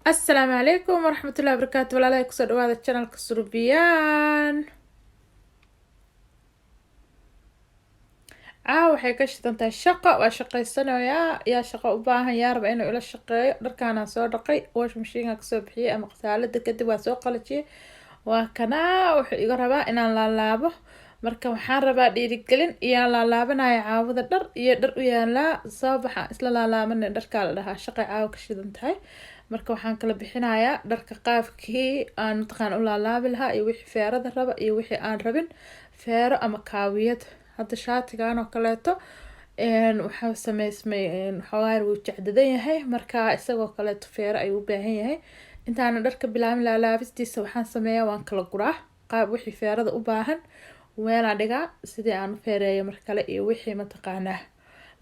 السلام عليكم ورحمة الله وبركاته. ولا عليكم سو dhawaada channelka Surubiyan. waxay ka shidantahay shaqo, waa shaqaysanayaa, yaa shaqo u baahan, yaa raba inuu ila shaqeeyo. Dharkaana soo dhaqay, wash machine ka soo bixiyay ama qasaalada kadib waa soo qalajiyay. Waa kana wuxuu iga rabaa inaan laalaabo. Marka waxaan rabaa dhiirigelin iyo laalaabanaya caawada dhar iyo dhar u yaala soo baxa isla laalaaban dharka la dhahaa shaqo caaw ka shidan tahay. Marka waxaan kala bixinayaa dharka qaabkii aan mataqaan u laalaabi lahaa iyo wixii feerada raba iyo wixii aan rabin feero ama kaawiyad. Hadda shaatigan oo kaleeto waxaa sameysmay xawaar wuu jecdadan yahay marka isagoo kaleeto feero ayuu u baahan yahay. Intaana dharka bilaabin laalaabistiisa waxaan sameeyaa waan kala guraa qaab wixii feerada u baahan weelaa dhigaa sidii aan u feereeyo mar kale iyo wixii mataqaanaa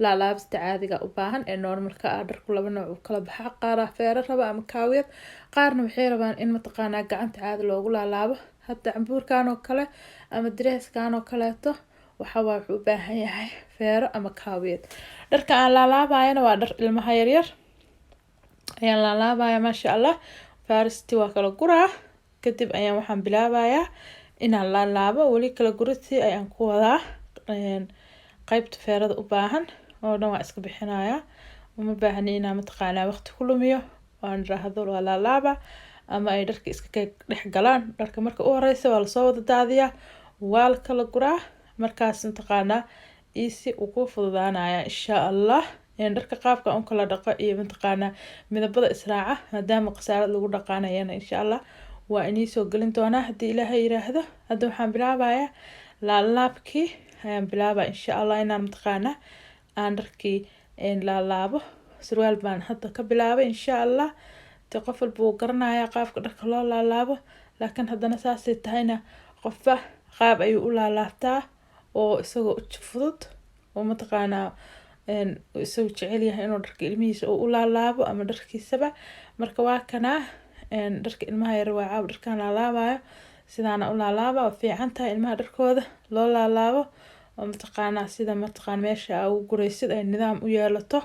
laalaabista caadiga u baahan ee normalka ah. Dharku laba nooc u kala baxa, qaar feero raba ama kaawiyad, qaarna waxay rabaan in mataqaanaa gacanta caadi loogu laalaabo. Hadda cambuurkan oo kale ama dresskan oo kaleeto waxa wuxuu u baahan yahay feero ama kaawiyad. Dharka aan laalaabayana waa dhar ilmaha yaryar ayaan laalaabaya maasha Allah. Faaristi waa kala guraa kadib ayaan waxaan bilaabayaa inaan laalaabo. Weli kala guridii ayaan ku wadaa qaybta feerada u baahan oo dhan waa iska bixinayaa. Uma baahni inaan mataqaanaa waqti ku lumiyo waan raahdo waa laalaaba ama ay dharka iska dhex galaan. Dharka marka u horeysa waa la soo wada daadiyaa, waa la kala guraa, markaas mataqaanaa easy uu ku fududaanaya insha Allah. Dharka qaabka aan kala dhaqo iyo mataqaanaa midabada israaca maadaama qasaalad lagu dhaqaanayana insha Allah waa inii soo gelin doonaa haddii Ilaahay yiraahdo. Hadda waxaan bilaabayaa laalaabkii ayaan bilaabaa insha Allah inaan mataqaanaa aan dharkii laalaabo. Surwaal baan hadda ka bilaabay insha Allah. Qof walba wuu garanayaa qaabka dharka loo laalaabo, laakiin haddana saasay tahayna qofba qaab ayuu u laalaabtaa oo isagoo fudud oo mataqaanaa isagoo jecel yahay inuu dharka ilmihiisa u laalaabo ama dharkiisaba. Marka waa kana dharka ilmaha yar waa caaw dharkaan laalaabayo sidaana u laalaaba. Waa fiican tahay ilmaha dharkooda loo laalaabo oo mataqaanaa sida mataqaan meesha ugu guraysid ay nidaam u yeelato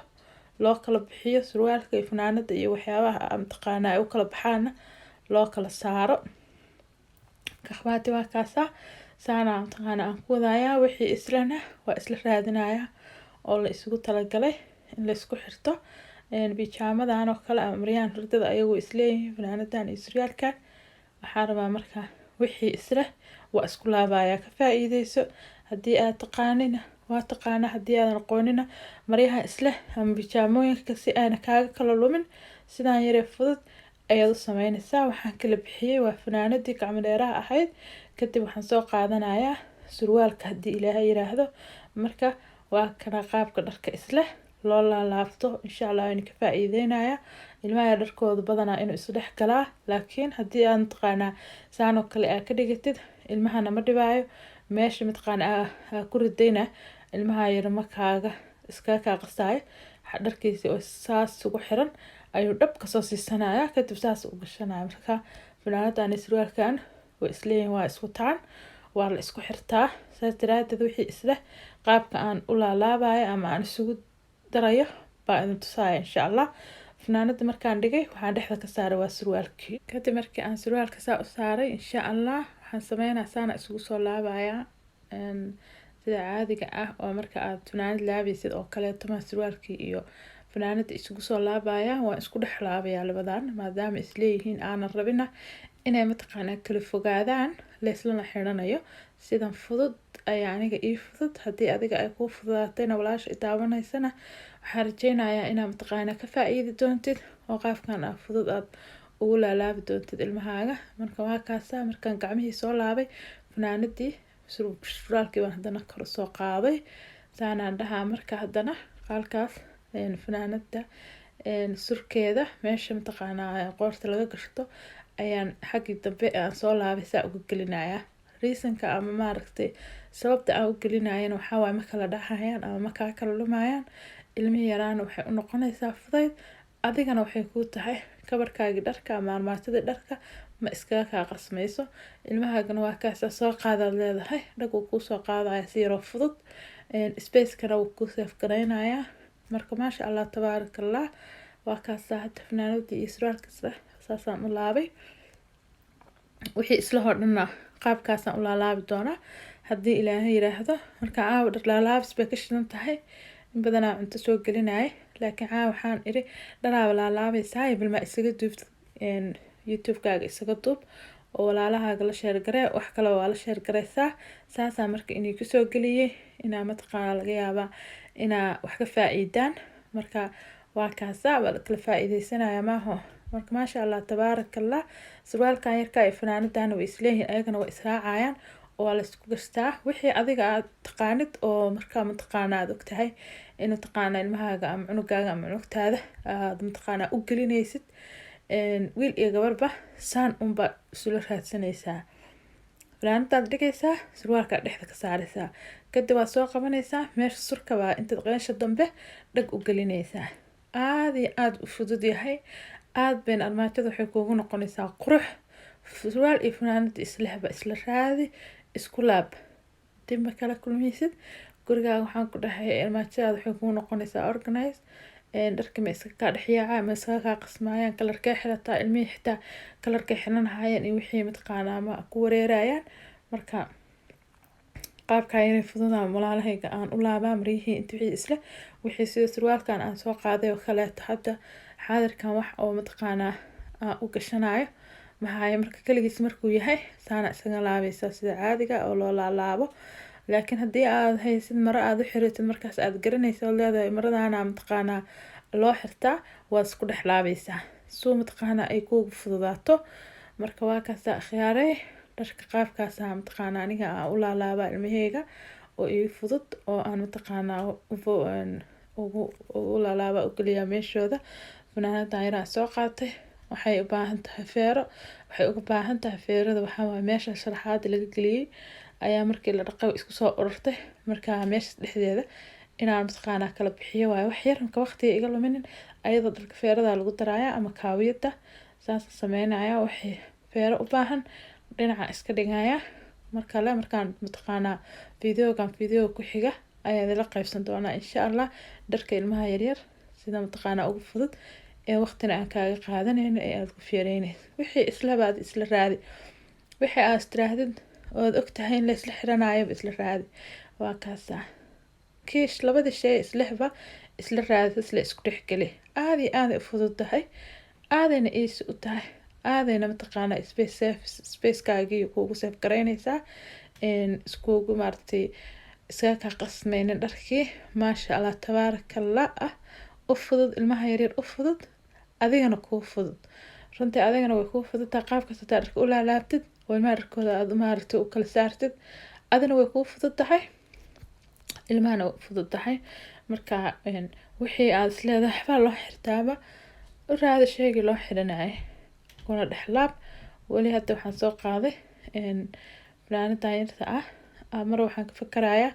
loo kala bixiyo surwaalka iyo fanaanada iyo waxyaabaha mataqaanaa ay u kala baxaana loo kala saaro. Kaxbaati waa kaasa saana mataqaanaa aan ku wadayaa wixii islana waa isla raadinayaa oo la isugu talagalay in la isku xirto. Bijaamadan oo kale ama maryaan hurdada ayagoo isleeyihiin fanaanadan iyo surwaalkan waxaan rabaa marka wixii isla waa isku laabayaa. Ka faa'iideyso haddii aad taqaanina waa taqaana, haddii aadan aqoonina maryaha isla ama bijaamooyinka si ayna kaaga kala lumin sidaan yare fudud ayaad u sameynaysaa. Waxaan kala bixiyay waa fanaanadii gacmo dheeraha ahayd kadib waxaan soo qaadanayaa surwaalka haddii Ilaahay yiraahdo. Marka waa kana qaabka dharka isla loo laalaabto insha Allah waan ka faa'iideynayaa. Ilmaha dharkooda badanaa inuu isu dhex galaa, laakiin haddii aan taqaanaa saan oo kale aad ka dhigatid ilmahana ma dhibaayo. Meesha mataqaanaa ku ridayna ilmaha yar markaaga iska ka qasay dharkiisa oo saas ugu xiran ayuu dhab ka soo siisanayaa kadib saas u gashanaya. Marka fanaanadan iyo surwaalkan way isleeyihiin waa isku taan waa la isku xirtaa. Saas daraadeed wixii isla qaabka aan u laalaabayo ama aan isugu darayo baa idin tusaaya insha Allah. Fanaanada markaan dhigay waxaan dhexda ka saaray waa surwaalkii. Kadib markii aan surwaalka saa u saaray insha Allah waxaan sameynaa saana isugu soo laabayaa sida caadiga ah oo marka aad fanaanad laabaysid oo kaleeto ma surwaalkii iyo fanaanada isugu soo laabayaa waan isku dhex laabayaa labadan maadaama isleeyihiin aanan rabina inay mataqaanaa kala fogaadaan la islana xiranayo. Sidan fudud ayaa aniga ii fudud. Haddii adiga ay kuu fududaatayna walaasha i daawanaysana waxaan rajeynayaa inaad mataqaanaa ka faa'iidi doontid oo qaabkan ah fudud aad ugu laalaabi doontid ilmahaaga. Marka waa kaasa markaan gacmihii soo laabay fanaanadii surwaalkii baan haddana kor soo qaaday saanaan dhahaa. Marka haddana qalkaas fanaanada surkeeda meesha mataqaanaa qoorta laga gashto ayaan xaggii dambe aan soo laabay saa uga gelinayaa. Reasonka ama maaragtay sababta aan u gelinayana waxaa waaye ma kala dhahayaan ama ma kala lumayaan. Ilmihi yaraan waxay u noqonaysaa fudayd, adigana waxay kuu tahay kabarkaagi dharka ama armaatadii dharka ma iskaga kaa qasmayso. Ilmahaagana waa kaasa soo qaadaad leedahay dhag uu kuu soo qaadaya si yaroo fudud space kana wuu kuu save gareynayaa. Marka maasha Allah tabaarakallah waa kaasaa hadda fanaanadii iyo surwaalkiisa saasaan u laabay. wixii isla hodhana qaabkaasaan u laalaabi doonaa haddii ilaahay yiraahdo. marka caawa dhar laalaabis bay ka shidan tahay, in badanaa cunto soo gelinaya, laakiin caawa waxaan iri dharaaba laalaabaysaa balma isaga duubta youtube-kaaga isaga duub oo walaalahaaga la sheergaree, wax kale waa la sheergareysaa. saasaa marka inay kusoo geliyey inaa mataqaana laga yaabaa inaa wax ka faa'iidaan. marka waa kaasaa waa kala faa'iideysanaya maaho. marka maasha allah tabaarakallah. surwaalkan yarka iyo fanaanadana way isleeyihiin, ayagana way israacayaan oo waa la isku gashtaa wixii adiga aad taqaanid oo markaa mataqaana aad ogtahay in mataqaana ilmahaaga ama cunugaaga ama cunugtaada aad mataqaana u gelinaysid. wiil iyo gabarba saan unba isula raadsanaysaa. fanaanadaad dhigaysaa, surwaalkaa dhexda ka saaraysaa, kadib waa soo qabanaysaa meesha surka baa intaad qeensha dambe dhag u gelinaysaa. aad iyo aad u fudud yahay, aad bayn armaajada waxay kuugu noqonaysaa qurux. surwaal iyo fanaanada islehba isla raadi, isku laab, dib ma kala kulmaysid. gurigaaga waxaan ku dhahay armaajadaada waxay kuugu noqonaysaa organize. dharka ma iska kaa dhexyaaca ma iska kaa qasmaayaan, kalarkee xirataa ilmihii xitaa kalarkay xiranahayeen iyo wixii mataqaanaa ma ku wareerayaan. marka qaabkaa inay fududaan walaalahayga aan u laabaa maryihii inta wixii isle wixii sida surwaalkan aan soo qaaday oo kaleeto hadda xaadirkan wax oo mataqaanaa aan u gashanayo maxaaye. marka kaligiis markuu yahay saana isaga laabaysaa sida caadiga oo loo laalaabo. laakiin haddii aad haysid maro aad u xiratid markaas aad garanaysa oo leedahay maradaana mataqaanaa loo xirtaa, waad isku dhex laabaysaa suu mataqaanaa ay kuugu fududaato. marka waa kaasaa khiyaaray dharka qaabkaasa mataqaanaa aniga aan u laalaabaa ilmaheyga oo ii fudud oo aan mataqaanaa ugu laalaabaa u geliyaa meeshooda. fanaanadan yaraan soo qaatay, waxay u baahan tahay feero, waxay uga baahan tahay feerada waxaa waaye meesha sharaxaada laga geliyey ayaa markii la dhaqay isku soo ururtay. markaa meesha dhexdeeda inaan mataqaanaa kala bixiyo waayo wax yar marka waqtiga iga luminin. ayadoo dharka feerada lagu daraaya ama kaawiyada saasa sameynaya. waxay feero u baahan dhinaca iska dhigaya. markale markaan mataqaanaa video ku xiga ayaan la qaybsan doonaa insha allah dharka ilmaha yaryar sida mataqaanaa ugu fudud ee waqtina aan kaaga qaadanayno ee aad ku feereynayso. wixii islabaad isla raadi, wixii aad istiraahdid ood ogtahay in la isla xiranayo isla raadi. waa kaasaa kiish labada shay islehba isla raadi, isla isku dhexgeli. aad iyo aad u fudud tahay, aadayna easy u tahay, aadayna mataqaanaa spacekaagii kuugu safe garaynaysaa iskuugu maaragtay iskaga kaa qasmaynin dharkii. maasha allah tabaarakallah ah. u fudud ilmaha yaryar, u fudud adigana kuu fudud. runtii adigana way kuu fududtaa qaabkasta hadaa dharka u laalaabtid oo ilmaha dharkooda aad maaragtay u kala saartid, adina way kuu fudud tahay, ilmahana way fudud tahay. marka wixii aad isleedahay waxbaa loo xirtaaba u raadi sheegii loo xiranayay kuna dhexlaab. weli hadda waxaan soo qaaday fanaanadan yarta mar waxaan ka fakarayaa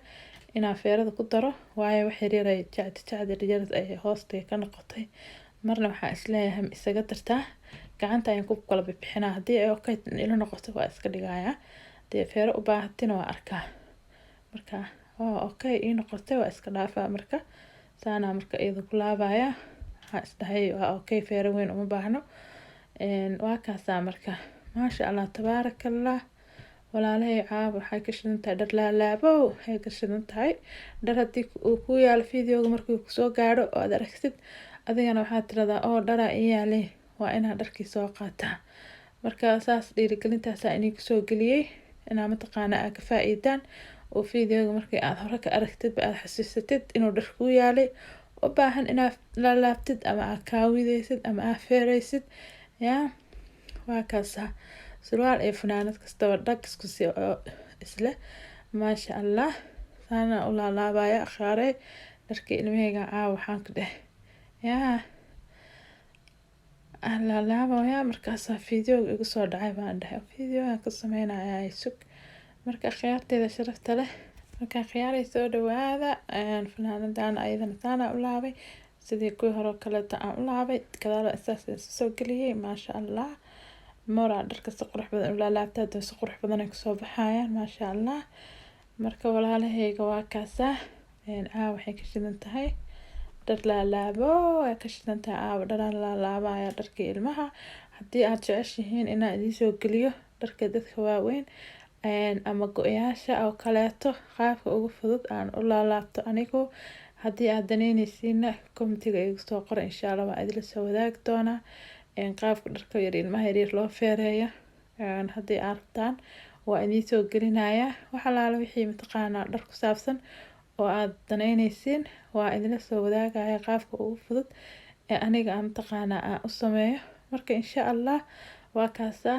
inaan feerada ku daro waayo wax yaryar ay jacdi yaryar ay hoosta ka noqotay. marna waxaan isleeyahay isaga dartaa gacanta ayaan ku kala bixinaa, haddii ay okay ila noqoto waa iska dhigayaa, haddii feero u baahatina waa arkaa. marka okay ii noqotay waa iska dhaafaa. marka saana marka iyada ku laabaya waxaan isdahay waa okay feero weyn uma baahno. waa kaasaa marka maasha allah tabaarakallah. walaalahay caab waxay ka shidan tahay dhar laalaabo, waxay ka shidan tahay dhar haddii uu ku yaalo videoga markii uu kusoo gaadho oo aad aragtid adigana waxaad tiradaa oo dharaa ii yaale waa inaa dharkii soo qaataa. marka saas dhiirigelintaasaa inii kusoo geliyey inaa mataqaanaa aad ka faa'iidaan oo videoga markii aad hore ka aragtid ba aad xasuusatid inuu dhar kuu yaalay u baahan inaad laalaabtid ama aad kaawidaysid ama aad feeraysid. yaa waa kaasaa surwaal iyo fanaanad kastaba dhag isku sii oo isle. maasha allah saana u laalaabaya akhaaray dharkii ilmaheyga caawa waxaan ka dheh yaa laalaabaya. markaasaa videoga igu soo dhacay baan dhahay videoga ka sameynaya sug. marka khiyaarteeda sharafta leh, marka khiyaaray soo dhawaada. fanaanadan ayadana saana u laabay sidii kuwii hore kaleeta aan u laabay gadaal isaas soo geliyey. maasha allah moraa dharka si qurux badan u laalaabta hadda si qurux badan ay kusoo baxayaan maasha allah. marka walaalahayga waa kaasaa waxay ka shidan tahay dhar laalaabo way ka shidantahay aawo dharaan laalaabaya dharkii ilmaha haddii aad jeceshihiin inaan idiin soo geliyo dharka dadka waaweyn ama go-yaasha oo kaleeto qaabka ugu fudud aan u laalaabto anigu haddii aad daneyneysiina commentiga igu soo qora insha Allah waan idila soo wadaagi doonaa qaabka dharka yar ilmaha yaryar loo feereeyo haddii aad rabtaan waa idiin soo gelinayaa waxa laala wixii mataqaanaa dhar ku saabsan oo aad daneyneysiin waa idila soo wadaagaya qaabka ugu fudud ee aniga aan mataqaanaa aan u sameeyo marka insha Allah waa kaasa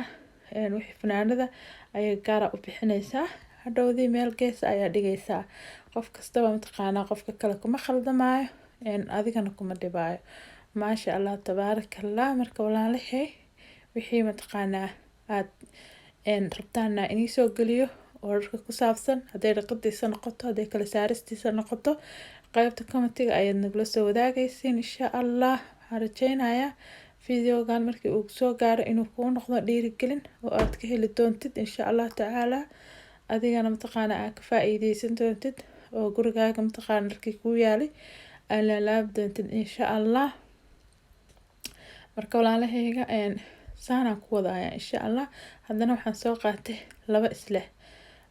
wixii fanaanada ayay gaar u bixinaysaa hadhowdii meel gees ayaa dhigaysaa qof kastaba mataqaanaa qofka kale kuma khaldamaayo adigana kuma dhibaayo maasha Allah tabaarakallah marka walaalahay wixii mataqaanaa aad rabtaan inii soo geliyo oo dharka ku saabsan hadday dhaqadiisa noqoto hadday kala saaristiisa noqoto qaybta commentiga ayaad nagula soo wadaagaysiin insha Allah waxaan rajeynayaa videogan markii uu soo gaaro inuu kuu noqdo dhiirigelin oo aad ka heli doontid insha Allah tacaala adigana mataqaanaa aad ka faa'iideysan doontid oo gurigaaga mataqaanaa dharkii kuu yaalay aad laalaab doontid insha Allah marka walaalahayga saanaan ku wadaaya insha Allah haddana waxaan soo qaatay laba isleh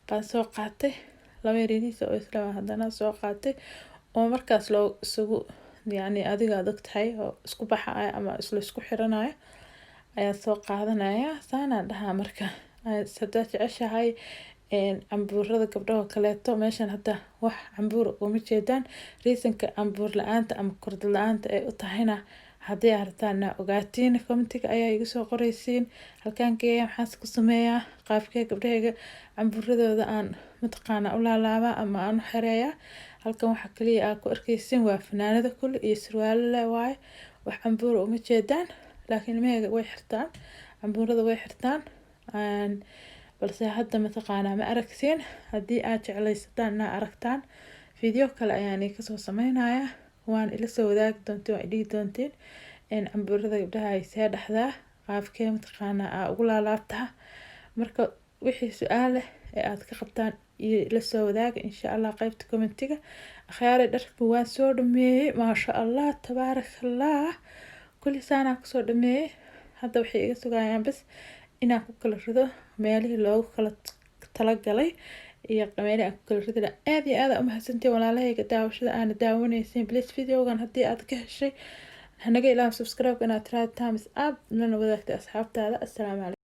baan soo qaatay laba yariisa oo isla haddana soo qaatay oo markaas loo isugu yani adiga adag tahay oo isku baxaya ama isku xiranayo ayaa soo qaadanaya saanaan dhahaa marka haddaad jeceshahay cambuurada gabdhaha kaleeto meeshan hadda wax cambuur uma jeedaan reasonka cambuur la-aanta ama korda la-aanta ay u tahayna haddii aad rabtaan ogaatiin commentiga ayaa iga soo qoraysiin halkaan geeya maxaas ku sameeyaa qaabkee gabdhahayga cambuuradooda aan mataqaanaa u laalaabaa ama aan u xereeyaa halkan waxaa kaliya aad ku arkaysiin waa fanaanada kulli iyo surwaalo le waaye wax cambuura uma jeedaan laakiin ilmahayga way xirtaan cambuurada way xirtaan balse hadda mataqaanaa ma aragtiin haddii aad jeclaysataan inaa aragtaan video kale ayaan kasoo sameynayaa waan ila soo wadaagi doontiin waa idhihi doontiin cambuurada gabdhaha ay see dhexdaa qaabkee mataqaanaa aa ugu laalaabtaa marka wixii su-aal leh ee aad ka qabtaan iyo ila soo wadaaga insha Allah qaybta commentiga akhyaari dharka waan soo dhameeyey maasha Allah tabaarakallah kulli saanaa kusoo dhameeyey hadda waxay iga sugayaan bas inaan ku kala rido meelihii loogu kala talagalay iyo meelihii aan ku kala rido aad iyo aad u mahadsantiin walaalahayga daawashada aana daawanaysiin please videogan haddii aad ka heshay hanaga ilaam subscribe inaad tiraahdo thumbs up lana wadaagta asxaabtaada assalaamu calaykum